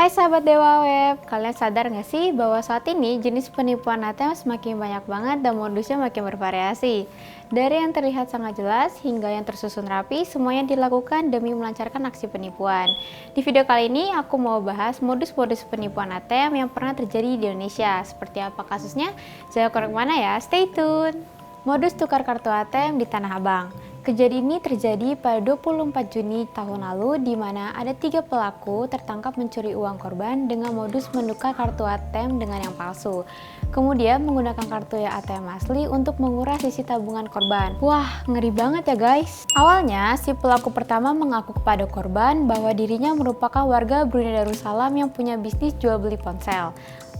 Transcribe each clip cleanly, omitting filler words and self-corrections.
Hai sahabat Dewa Web, kalian sadar nggak sih bahwa saat ini jenis penipuan ATM semakin banyak banget dan modusnya makin bervariasi. Dari yang terlihat sangat jelas hingga yang tersusun rapi, semuanya dilakukan demi melancarkan aksi penipuan. Di video kali ini aku mau bahas modus-modus penipuan ATM yang pernah terjadi di Indonesia. Seperti apa kasusnya? Jangan kemana-mana ya, stay tune! Modus tukar kartu ATM di Tanah Abang. Kejadian ini terjadi pada 24 Juni tahun lalu di mana ada 3 pelaku tertangkap mencuri uang korban dengan modus menukar kartu ATM dengan yang palsu. Kemudian menggunakan kartu ATM asli untuk menguras sisi tabungan korban. Wah, ngeri banget ya guys. Awalnya, si pelaku pertama mengaku kepada korban bahwa dirinya merupakan warga Brunei Darussalam yang punya bisnis jual beli ponsel.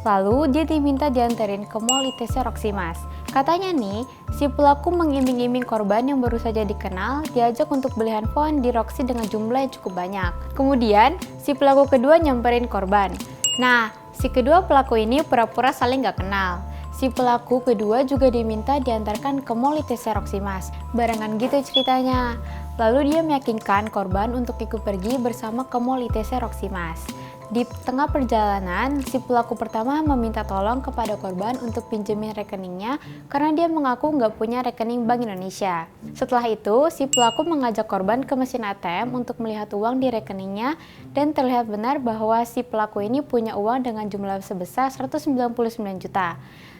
Lalu dia diminta dianterin ke mall ITC Roxy Mas. Katanya nih, si pelaku mengiming-iming korban yang baru saja dikenal diajak untuk beli handphone di Roxy dengan jumlah yang cukup banyak. Kemudian, si pelaku kedua nyamperin korban. Nah, si kedua pelaku ini pura-pura saling gak kenal. Si pelaku kedua juga diminta diantarkan ke mall ITC Roxy Mas. Barengan gitu ceritanya. Lalu dia meyakinkan korban untuk ikut pergi bersama ke mall ITC Roxy Mas. Di tengah perjalanan, si pelaku pertama meminta tolong kepada korban untuk pinjemin rekeningnya karena dia mengaku nggak punya rekening Bank Indonesia. Setelah itu, si pelaku mengajak korban ke mesin ATM untuk melihat uang di rekeningnya dan terlihat benar bahwa si pelaku ini punya uang dengan jumlah sebesar 199 juta.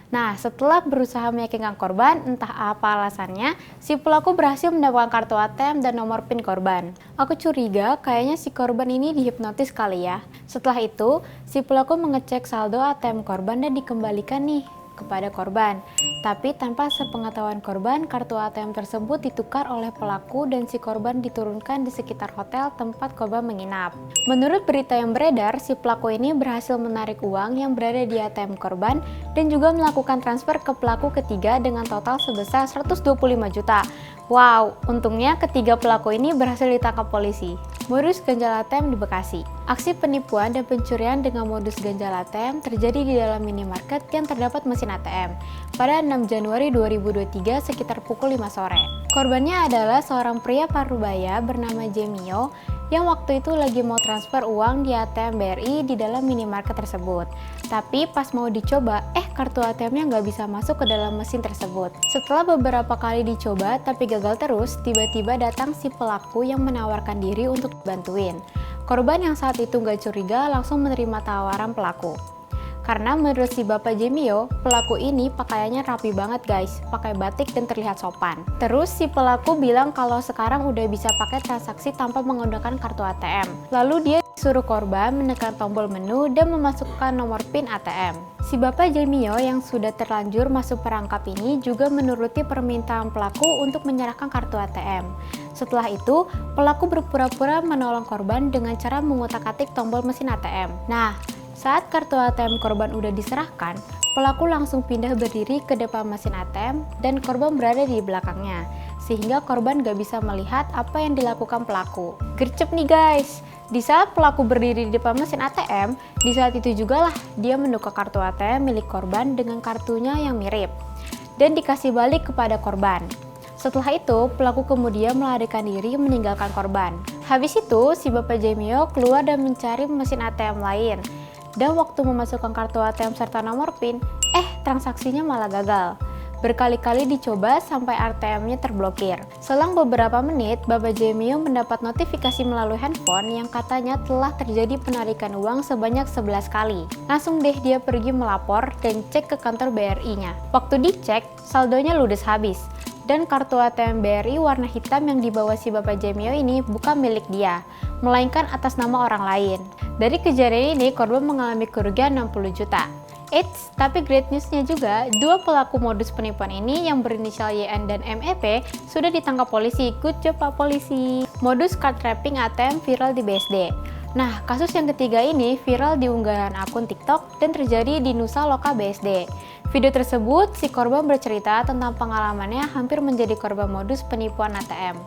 Nah, setelah berusaha meyakinkan korban, entah apa alasannya, si pelaku berhasil mendapatkan kartu ATM dan nomor PIN korban. Aku curiga kayaknya si korban ini dihipnotis kali ya. Setelah itu, si pelaku mengecek saldo ATM korban dan dikembalikan nih kepada korban. Tapi tanpa sepengetahuan korban, kartu ATM tersebut ditukar oleh pelaku dan si korban diturunkan di sekitar hotel tempat korban menginap. Menurut berita yang beredar, si pelaku ini berhasil menarik uang yang berada di ATM korban dan juga melakukan transfer ke pelaku ketiga dengan total sebesar 125 juta. Wow, untungnya ketiga pelaku ini berhasil ditangkap polisi. Modus ganjal ATM di Bekasi. Aksi penipuan dan pencurian dengan modus ganjal ATM terjadi di dalam minimarket yang terdapat mesin ATM pada 6 Januari 2023 sekitar pukul 5 sore. Korbannya adalah seorang pria Parubaya bernama Jemio yang waktu itu lagi mau transfer uang di ATM BRI di dalam minimarket tersebut. Tapi pas mau dicoba, kartu ATM-nya nggak bisa masuk ke dalam mesin tersebut. Setelah beberapa kali dicoba tapi gagal terus, tiba-tiba datang si pelaku yang menawarkan diri untuk dibantuin. Korban yang saat itu nggak curiga langsung menerima tawaran pelaku. Karena menurut si Bapak Jemio, pelaku ini pakaiannya rapi banget guys, pakai batik dan terlihat sopan. Terus si pelaku bilang kalau sekarang udah bisa pakai transaksi tanpa menggunakan kartu ATM. Lalu dia suruh korban menekan tombol menu dan memasukkan nomor PIN ATM. Si Bapak Jemio yang sudah terlanjur masuk perangkap ini juga menuruti permintaan pelaku untuk menyerahkan kartu ATM. Setelah itu, pelaku berpura-pura menolong korban dengan cara mengutak-atik tombol mesin ATM. Nah, saat kartu ATM korban udah diserahkan, pelaku langsung pindah berdiri ke depan mesin ATM dan korban berada di belakangnya, sehingga korban gak bisa melihat apa yang dilakukan pelaku. Gercep nih guys! Di saat pelaku berdiri di depan mesin ATM, di saat itu juga lah dia menukar kartu ATM milik korban dengan kartunya yang mirip, dan dikasih balik kepada korban. Setelah itu, pelaku kemudian melarikan diri meninggalkan korban. Habis itu, si Bapak Jemio keluar dan mencari mesin ATM lain. Dan waktu memasukkan kartu ATM serta nomor PIN, transaksinya malah gagal. Berkali-kali dicoba sampai ATM-nya terblokir. Selang beberapa menit, Bapak Jemio mendapat notifikasi melalui handphone yang katanya telah terjadi penarikan uang sebanyak 11 kali. Langsung deh dia pergi melapor dan cek ke kantor BRI-nya. Waktu dicek, saldonya ludes habis. Dan kartu ATM BRI warna hitam yang dibawa si Bapak Jemio ini bukan milik dia, melainkan atas nama orang lain. Dari kejadian ini, korban mengalami kerugian 60 juta. Eits, tapi great news-nya juga, 2 pelaku modus penipuan ini yang berinisial YN dan MEP sudah ditangkap polisi. Good job Pak Polisi. Modus card trapping ATM viral di BSD. Nah, kasus yang ketiga ini viral di unggahan akun TikTok dan terjadi di Nusa Loka BSD. Video tersebut, si korban bercerita tentang pengalamannya hampir menjadi korban modus penipuan ATM.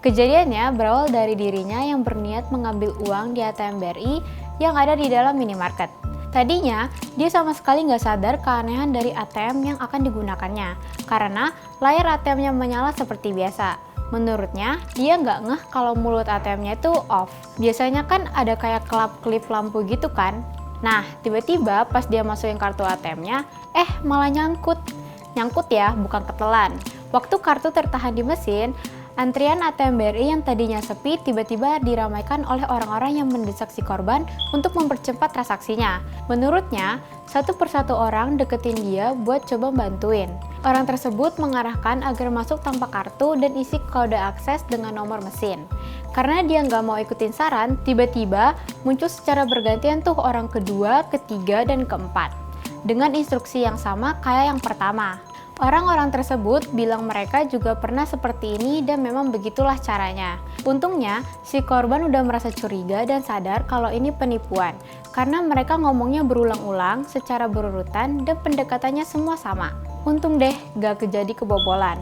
Kejadiannya berawal dari dirinya yang berniat mengambil uang di ATM BRI yang ada di dalam minimarket. Tadinya, dia sama sekali nggak sadar keanehan dari ATM yang akan digunakannya, karena layar ATM-nya menyala seperti biasa. Menurutnya, dia nggak ngeh kalau mulut ATM-nya itu off. Biasanya kan ada kayak kelap-kelip lampu gitu kan. Nah, tiba-tiba pas dia masukin kartu ATM-nya, malah nyangkut. Nyangkut ya, bukan ketelan. Waktu kartu tertahan di mesin, antrian ATM BRI yang tadinya sepi tiba-tiba diramaikan oleh orang-orang yang mendesak si korban untuk mempercepat transaksinya. Menurutnya, satu persatu orang deketin dia buat coba bantuin. Orang tersebut mengarahkan agar masuk tanpa kartu dan isi kode akses dengan nomor mesin. Karena dia nggak mau ikutin saran, tiba-tiba muncul secara bergantian tuh orang kedua, ketiga, dan keempat. Dengan instruksi yang sama kayak yang pertama. Orang-orang tersebut bilang mereka juga pernah seperti ini dan memang begitulah caranya. Untungnya, si korban udah merasa curiga dan sadar kalau ini penipuan. Karena mereka ngomongnya berulang-ulang secara berurutan dan pendekatannya semua sama. Untung deh gak kejadi kebobolan.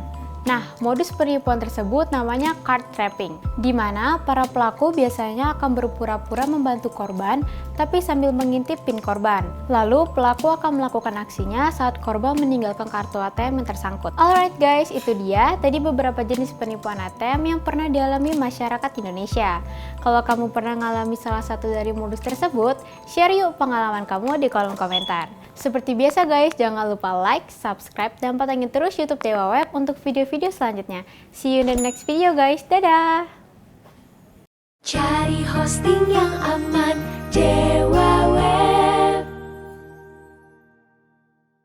Nah, modus penipuan tersebut namanya card trapping, di mana para pelaku biasanya akan berpura-pura membantu korban, tapi sambil mengintip PIN korban. Lalu, pelaku akan melakukan aksinya saat korban meninggalkan kartu ATM yang tersangkut. Alright guys, itu dia tadi beberapa jenis penipuan ATM yang pernah dialami masyarakat Indonesia. Kalau kamu pernah mengalami salah satu dari modus tersebut, share yuk pengalaman kamu di kolom komentar. Seperti biasa guys, jangan lupa like, subscribe, dan pantengin terus YouTube Dewa Web untuk video-video selanjutnya. See you in the next video guys, dadah! Cari hosting yang aman, Dewa Web.